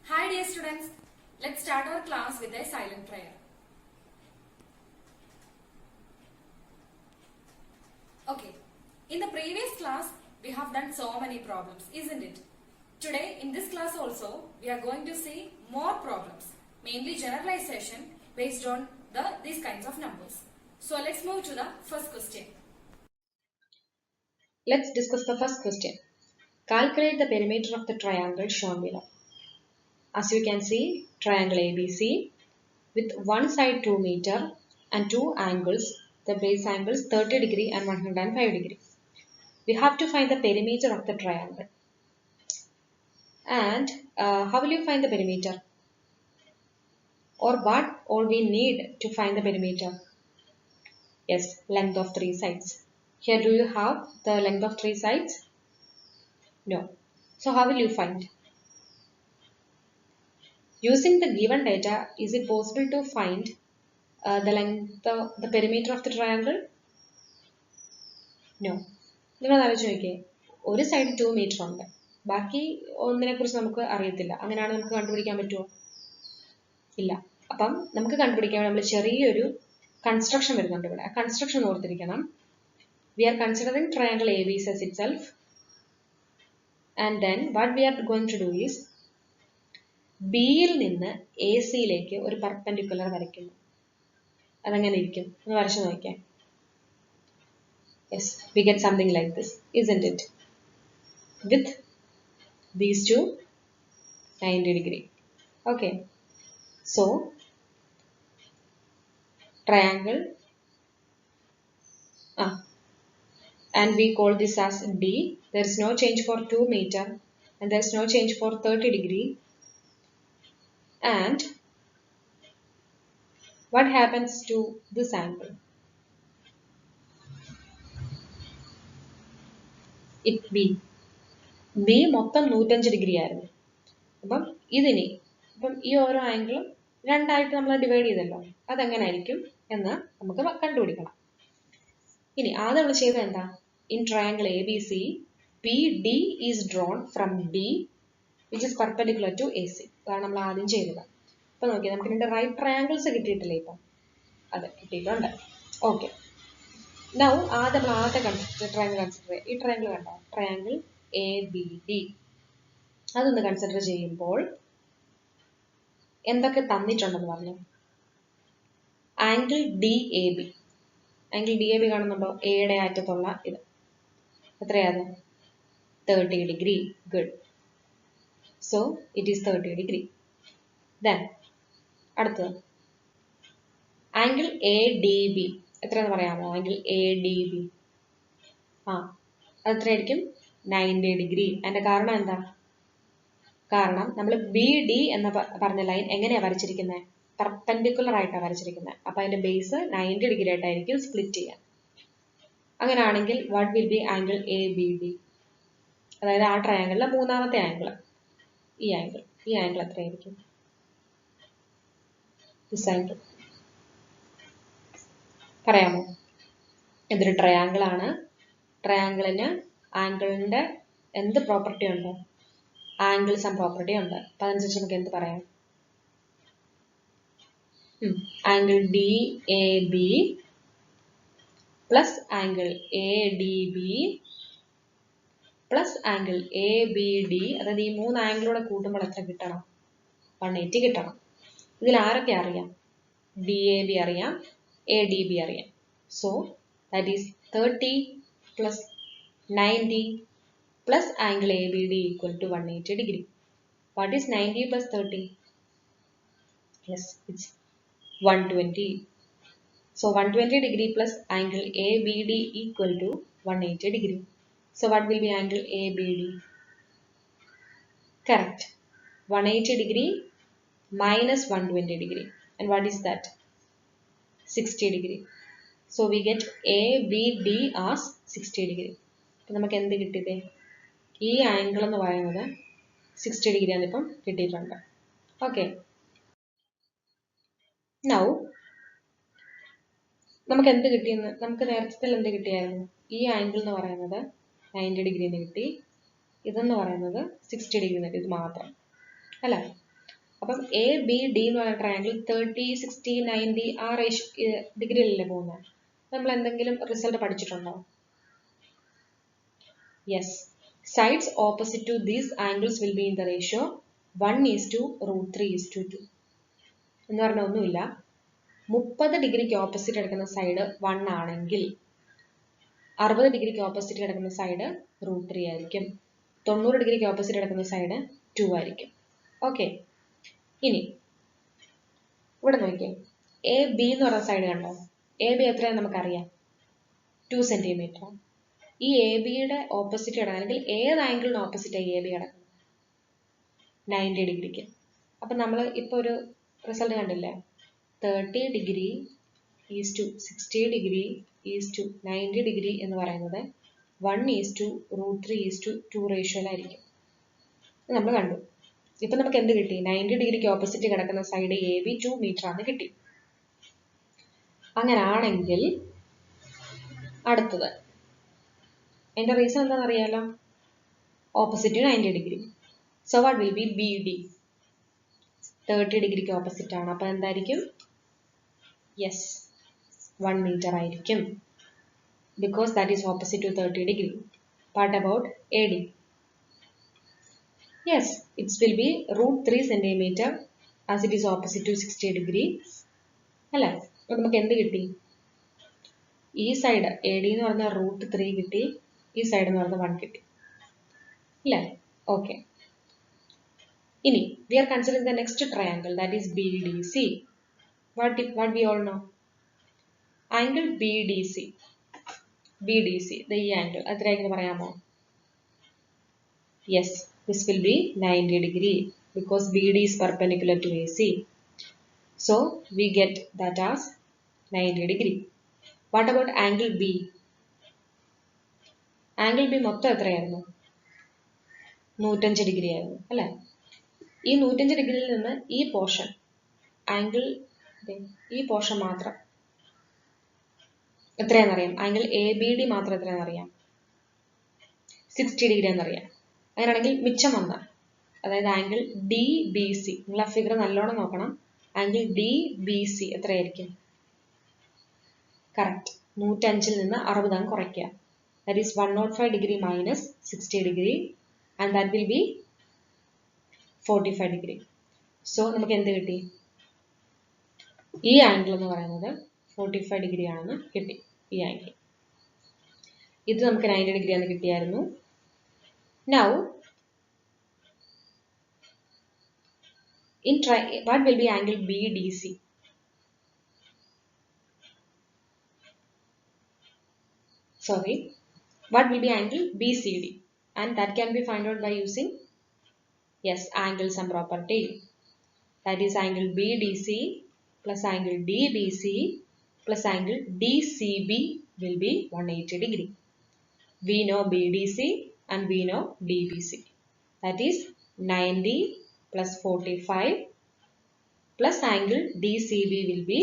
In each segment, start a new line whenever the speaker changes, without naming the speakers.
Hi dear students, let's start our class with a silent prayer. Okay, in the previous class we have done so many problems, isn't it? Today in this class also we are going to see more problems, mainly generalization based on these kinds of numbers. So let's move to the first question.
Let's discuss the first question. Calculate the perimeter of the triangle shown below. As you can see, triangle ABC with one side 2 meter and two angles, the base angles 30 degree and 105 degree. We have to find the perimeter of the triangle. And how will you find the perimeter? Or what all we need to find the perimeter? Yes, length of three sides. Here do you have the length of three sides? No. So how will you find? Using the given data, is it possible to find the length of the perimeter of the triangle? No. നിങ്ങൾ ആലോചിച്ച് നോക്കിയേ, ഒരു side 2 metre ഉണ്ട്, ബാക്കി ഒന്നിനെ കുറിച്ച് നമുക്ക് അറിയത്തില്ല. അങ്ങനെയാണ് നമുക്ക് കണ്ടുപിടിക്കാൻ പറ്റുമോ? ഇല്ല. അപ്പം നമുക്ക് കണ്ടുപിടിക്കാൻ നമ്മൾ ചെറിയൊരു കൺസ്ട്രക്ഷൻ വരുന്നുണ്ട് ഇവിടെ. ആ കൺസ്ട്രക്ഷൻ ഓർത്തിരിക്കണം. We are considering triangle ABC as itself, and then what we are going to do is ബിയിൽ നിന്ന് എ സിയിലേക്ക് ഒരു പെർപെൻഡിക്കുലർ വരയ്ക്കുന്നു. അതെങ്ങനെ ഇരിക്കും എന്ന് വരച്ചു നോക്കിയാൽ. Yes, we get something like this, isn't it? With these two 90 degree. Okay, so triangle and we call this as D. There is no change for 2 meter and there is no change for 30 degree. And what happens to this angle? It B മൊത്തം 105 degree ആയിരുന്നു. അപ്പം ഇതിനെ ഇപ്പം ഈ ഓരോ ആംഗിളും രണ്ടായിട്ട് നമ്മൾ ഡിവൈഡ് ചെയ്തല്ലോ, അതെങ്ങനെ ആയിരിക്കും എന്ന് നമുക്ക് കണ്ടുപിടിക്കണം. ഇനി ആദ്യം നമ്മൾ ചെയ്തത് എന്താ? In triangle A B C P D is drawn from D which is perpendicular to A C. അതാണ് നമ്മൾ ആദ്യം ചെയ്തത്. അപ്പൊ നോക്കിയാൽ നമുക്ക് ഇതിന്റെ റൈറ്റ് ട്രയാങ്കിൾസ് കിട്ടിയിട്ടില്ലേ ഇപ്പം? അതെ, കിട്ടിയിട്ടുണ്ട്. ഓക്കെ, നൗ ആദ്യം നമ്മൾ ആദ്യത്തെ ട്രയാങ്കിൾ കൺസിഡർ ചെയ്യാം. ഈ ട്രയാങ്കിൾ കണ്ടോ? Triangle A B D. അതൊന്ന് കൺസിഡർ ചെയ്യുമ്പോൾ എന്തൊക്കെ തന്നിട്ടുണ്ടെന്ന് പറഞ്ഞു. Angle D A B. Angle D A B കാണുന്നുണ്ടോ? എയുടെ അറ്റത്തുള്ള ഇത് എത്രയാണ്? 30 degree. Good. So it is 30 degree. Then അടുത്തത് ആംഗിൾ എ ഡി ബി എത്രയെന്ന് പറയാമോ? ആംഗിൾ എ ഡി ബി അതെത്രയായിരിക്കും? 90 ഡിഗ്രി. അതിന്റെ കാരണം എന്താ? കാരണം നമ്മൾ ബി ഡി എന്ന് പറഞ്ഞ ലൈൻ എങ്ങനെയാ വരച്ചിരിക്കുന്നത്? പെർപെൻഡിക്കുലർ ആയിട്ടാണ് വരച്ചിരിക്കുന്നത്. അപ്പൊ അതിന്റെ ബേസ് 90 ഡിഗ്രി ആയിട്ടായിരിക്കും സ്പ്ലിറ്റ് ചെയ്യാൻ. അങ്ങനെയാണെങ്കിൽ what will B angle A B D? അതായത് ആ ട്രയാങ്കിളിലെ മൂന്നാമത്തെ ആംഗിൾ, ഈ ആംഗിൾ എത്രയായിരിക്കും? ദിസ് ആംഗിൾ പറയാമോ? ഇതൊരു ട്രയാങ്കിൾ ആണ്. ട്രയാങ്കിളിന് ആംഗിളിന്റെ എന്ത് പ്രോപ്പർട്ടി ഉണ്ട്? ആംഗിൾ സം പ്രോപ്പർട്ടി ഉണ്ട്. അപ്പൊ അതനുസരിച്ച് നമുക്ക് എന്ത് പറയാം? Angle D A B plus angle A D B plus angle A B D. അതായത് ഈ മൂന്ന് ആംഗിളൂടെ കൂട്ടുമ്പോൾ എത്ര കിട്ടണം? 180 കിട്ടണം. ഇതിൽ ആരൊക്കെ അറിയാം? ഡി എ ബി അറിയാം, എ ഡി ബി അറിയാം. So that is 30 plus 90 plus angle ABD equal to 180 degree. What is 90 plus 30? Yes, it's 120. So 120 degree plus angle ABD equal to 180 degree. So what will be angle ABD? Correct. 180 degree minus 120 degree. And what is that? 60 degree. So we get ABD as 60 degree. അപ്പോൾ നമുക്ക് എന്ത് കിട്ടിയതേ? ഈ angle എന്ന് പറയുന്നത് 60 degree ആണ് ഇപ്പം കിട്ടിയിട്ടുണ്ട്. Okay, now നമുക്ക് എന്ത് കിട്ടിയെന്ന്, നമുക്ക് നേരത്തെ എന്ത് കിട്ടിയായിരുന്നു? ഈ ആംഗിൾ എന്ന് പറയുന്നത് 90 ഡിഗ്രി എന്ന് കിട്ടി, ഇതെന്ന് പറയുന്നത് 60 ഡിഗ്രി എന്ന് കിട്ടി. ഇത് മാത്രം അല്ല, അപ്പം എ ബി ഡി എന്ന് പറയുന്ന ട്രയാങ്കിൾ 30, 60, 90 ആ ഡിഗ്രിയിലല്ലേ പോകുന്നത്. നമ്മൾ എന്തെങ്കിലും റിസൾട്ട് പഠിച്ചിട്ടുണ്ടോ? Yes. Sides opposite to these angles will be in the ratio 1:√3:2 എന്ന് പറഞ്ഞാൽ ഒന്നുമില്ല. 30 ഡിഗ്രിക്ക് ഓപ്പോസിറ്റ് കിടക്കുന്ന സൈഡ് 1 ആണെങ്കിൽ 60 ഡിഗ്രിക്ക് ഓപ്പോസിറ്റ് കിടക്കുന്ന സൈഡ് √3 ആയിരിക്കും. 90 ഡിഗ്രിക്ക് ഓപ്പോസിറ്റ് കിടക്കുന്ന സൈഡ് 2 ആയിരിക്കും. ഓക്കെ, ഇനി ഇവിടെ നോക്കിയേ, എ ബി എന്ന് പറയുന്ന സൈഡ് കണ്ടോ? എ ബി എത്രയാണെന്ന് നമുക്കറിയാം, 2 സെന്റിമീറ്റർ. ഈ എ ബിയുടെ ഓപ്പോസിറ്റ് കിടക്കണമെങ്കിൽ ഏത് ആംഗിളിന് ഓപ്പോസിറ്റായി എ ബി കിടക്കുന്നത്? 90 ഡിഗ്രിക്ക്. അപ്പം നമ്മൾ ഇപ്പോൾ ഒരു റിസൾട്ട് കണ്ടില്ലേ, 30 degree is to 60 degree is to 90 degree എന്ന് പറയുന്നത് 1:√3:2 റേഷ്യോയിലായിരിക്കും. നമ്മൾ കണ്ടു. ഇപ്പം നമുക്ക് എന്ത് കിട്ടി? 90 ഡിഗ്രിക്ക് ഓപ്പോസിറ്റ് കിടക്കുന്ന സൈഡ് എ ബി 2 മീറ്റർ ആണ് കിട്ടി. അങ്ങനാണെങ്കിൽ അടുത്തത്, അതിന്റെ റീസൺ എന്താണെന്ന് അറിയാലോ, opposite 90 degree. So what will be B D? 30 ഡിഗ്രിക്ക് ഓപ്പോസിറ്റ് ആണ്. അപ്പൊ എന്തായിരിക്കും? യെസ്, 1 മീറ്റർ ആയിരിക്കും. Because that is opposite to 30 degree. What about A D? Yes, it's will be √3 centimetre as it is opposite to 60 degree അല്ലേ. അപ്പൊ നമുക്ക് എന്ത് കിട്ടി? ഈ സൈഡ് എ ഡി എന്ന് പറഞ്ഞാൽ √3 കിട്ടി, ഈ സൈഡ് എന്ന് പറഞ്ഞാൽ 1 കിട്ടി അല്ലേ. ഓക്കെ, ഇനി we are considering the next triangle, that is BDC. What we all know? Angle BDC. ഈ ആംഗിൾ എത്രയാണെന്ന് പറയാമോ? Yes, this will be 90 degree because BD is perpendicular to AC. So we get that as 90 degree. What about angle B? Angle B മൊത്തം എത്രയായിരുന്നു? 105 degree ആയിരുന്നു അല്ലേ. ഈ 105 ഡിഗ്രിയിൽ നിന്ന് ഈ പോർഷൻ ആംഗിൾ, ഈ പോർഷൻ മാത്രം എത്രയാണെന്നറിയാം? ആംഗിൾ എ ബി ഡി മാത്രം എത്രയാണെന്നറിയാം? 60 ഡിഗ്രി എന്നറിയാം. അങ്ങനെയാണെങ്കിൽ മിച്ചം വന്ന, അതായത് ആംഗിൾ ഡി ബി സി, നിങ്ങൾ ആ ഫിഗർ നല്ലോണം നോക്കണം. ആംഗിൾ ഡി ബി സി എത്രയായിരിക്കും? കറക്റ്റ്, 105 നിന്ന് 60 അങ്ങ് കുറയ്ക്കുക. That is 105 degree minus 60 degree and that will be 45 degree. So നമുക്ക് എന്ത് കിട്ടി? ഈ ആംഗിൾ എന്ന് പറയുന്നത് 45 ഡിഗ്രി ആണെന്ന് കിട്ടി. ഈ ആംഗിൾ ഇത് നമുക്ക് 90 ഡിഗ്രി ആണെന്ന് കിട്ടിയായിരുന്നു. Now what will be angle BDC? Sorry, what will be angle BCD? And that can be found out by using, yes, angle sum property. That is angle BDC plus angle DBC plus angle DCB will be 180 degree. We know BDC and we know DBC. That is 90 plus 45 plus angle DCB will be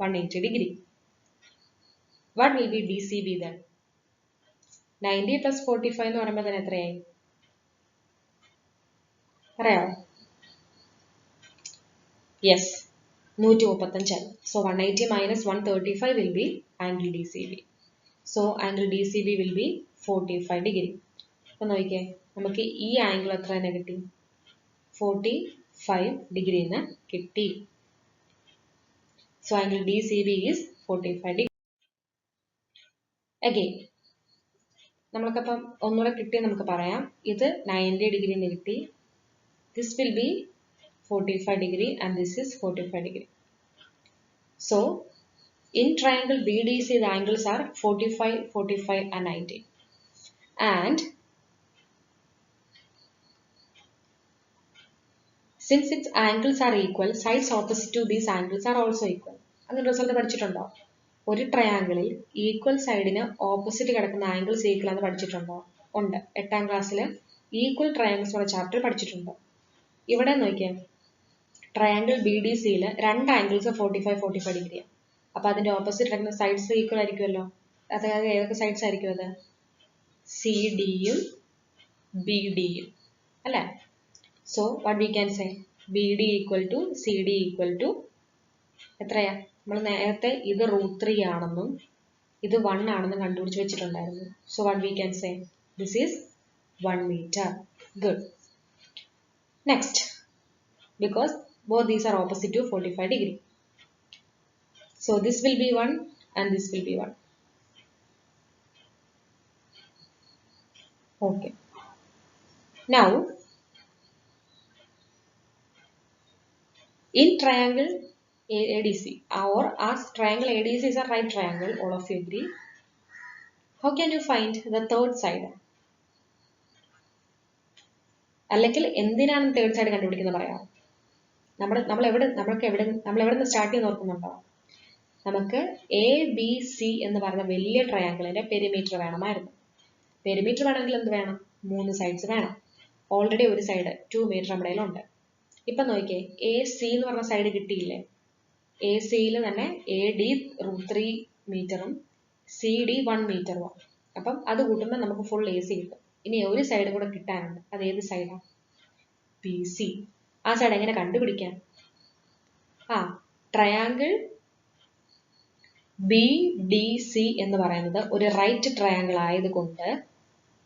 180 degree. What will be DCB then? 90 plus 45 എന്ന് പറയുമ്പോൾ തന്നെ എത്രയായി പറയാമോ? Yes, 135. So 180 minus 135 will be angle DCB. So angle DCB will be 45 degree. അപ്പൊ നോക്കിക്കേ, നമുക്ക് ഈ angle എത്ര തന്നെ കിട്ടി? 45 ഡിഗ്രി എന്ന് കിട്ടി. So angle DCB is 45 degree. Again, നമ്മൾക്കപ്പം ഒന്നുകൂടെ കിട്ടി നമുക്ക് പറയാം. ഇത് 90 ഡിഗ്രി എന്ന് കിട്ടി. This will be 45 degree and this is 45 degree. So in triangle BDC the angles are 45, 45 and 90. And since its angles are equal, sides opposite to these angles are also equal. അങ്ങനെ result പഠിച്ചിട്ടുണ്ടോ? ഒരു ട്രയാങ്കിളിൽ equal സൈഡിന് opposite കിടക്കുന്ന angles equal എന്ന് പഠിച്ചിട്ടുണ്ടോ? ഉണ്ട്. 8ാം ക്ലാസ്സിൽ equal triangles ഉള്ള chapter പഠിച്ചിട്ടുണ്ട്. ഇവിടെ നോക്കിയാൽ ട്രയാങ്കിൾ ബി ഡി സിയിൽ 2 ആംഗിൾസ് 45, 45 ഡിഗ്രിയാണ്. അപ്പൊ അതിന്റെ ഓപ്പോസിറ്റ് കിടക്കുന്ന സൈഡ്സ് ഈക്വൽ ആയിരിക്കുമല്ലോ. അതായത് ഏതൊക്കെ സൈഡ്സ് ആയിരിക്കും അത്? സി ഡിയും ബി ഡിയും അല്ലേ. So what we can say, BD equal to CD equal to എത്രയാ? നമ്മൾ നേരത്തെ ഇത് √3 ആണെന്നും ഇത് 1 ആണെന്നും കണ്ടുപിടിച്ച് വെച്ചിട്ടുണ്ടായിരുന്നു. So what we can say? This is 1 meter. Good. Next, because both these are opposite to 45 degree. So this will be 1 and this will be 1. Okay. Now, in triangle ADC, or as triangle ADC is a right triangle, all of you agree. How can you find the third side? അല്ലെങ്കിൽ എന്തിനാണ് third side കണ്ടുപിടിക്കുന്നത് പറയാം. നമ്മൾ എവിടെ നിന്ന് start ചെയ്യുന്ന ഓർക്കുന്നുണ്ടോ? നമുക്ക് ABC എന്ന് പറയുന്ന വലിയ ട്രയാങ്കിളിന്റെ പെരിമീറ്റർ വേണമായിരുന്നു. പെരിമീറ്റർ വേണമെങ്കിൽ എന്ത് വേണം? 3 സൈഡ്സ് വേണം. ഓൾറെഡി ഒരു സൈഡ് 2 മീറ്റർ നമ്മുടെ കയ്യിലുണ്ട്. ഇപ്പൊ നോക്കിയേ, AC എന്ന് പറഞ്ഞ സൈഡ് കിട്ടിയില്ലേ? ACയിൽ തന്നെ AD √3 മീറ്ററും CD 1 മീറ്ററും. അപ്പം അത് കൂട്ടുമ്പോൾ നമുക്ക് ഫുൾ AC കിട്ടും. ഇനി ഒരു സൈഡ് കൂടെ കിട്ടാനുണ്ട്. അത് ഏത് സൈഡാണ്? BC. ആ സൈഡ് എങ്ങനെ കണ്ടുപിടിക്കാൻ? ട്രയാങ്കിൾ BDC എന്ന് പറയുന്നത് ഒരു റൈറ്റ് ട്രയാങ്കിൾ ആയതുകൊണ്ട്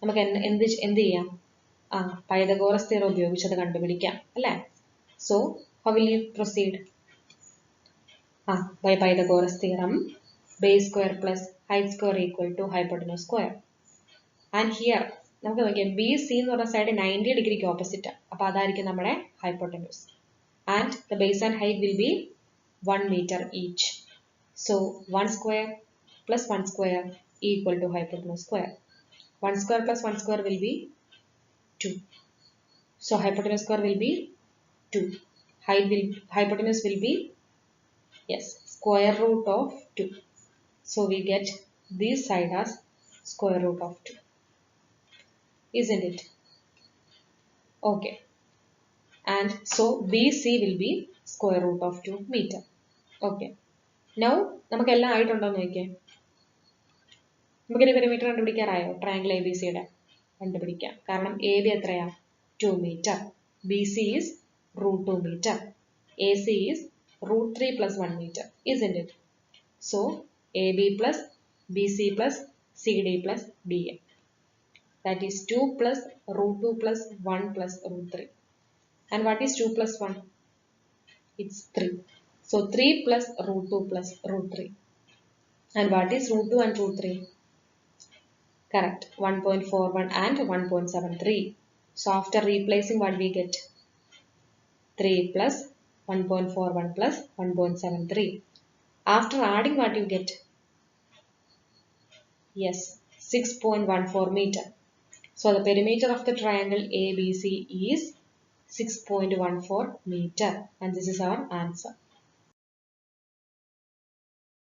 നമുക്ക് എന്ത് ചെയ്യാം? പൈതഗോറസ് തിയറം ഉപയോഗിച്ച് അത് കണ്ടുപിടിക്കാം അല്ലേ? So how will you proceed? by Pythagoras theorem, base square plus height square equal to hypotenuse square. And here നമുക്ക് നോക്കിയാൽ BC എന്ന് പറഞ്ഞ സൈഡ് 90 ഡിഗ്രിക്ക് ഓപ്പോസിറ്റ്. അപ്പൊ അതായിരിക്കും നമ്മുടെ hypotenuse. And the base and height will be 1 meter each. So 1 square plus 1 square equal to hypotenuse square. 1 square plus 1 square will be 2. So hypotenuse square will be 2. Hypotenuse will be square root of 2. So we get this side as square root of 2. Isn't it? Okay. And so BC will be square root of 2 meter. Okay. Now നമുക്ക് എല്ലാം ആയിട്ടുണ്ടോ എന്ന് നോക്കിയേ. നമുക്കൊരു perimeter കണ്ടുപിടിക്കാറായോ? Triangle ABCയുടെ കണ്ടുപിടിക്കാം. കാരണം AB എത്രയാ? 2 meter. BC is √2 meter. AC is √3 plus 1 meter. Isn't it? So AB plus BC plus CD plus DA. That is 2 plus √2 plus 1 plus √3. And what is 2 plus 1? It's 3. So 3 plus √2 plus √3. And what is √2 and √3? Correct. 1.41 and 1.73. So after replacing, what we get? 3 plus 1.41 plus 1.73. After adding, what you get? Yes, 6.14 meter. So the perimeter of the triangle ABC is 6.14 meter, and this is our answer.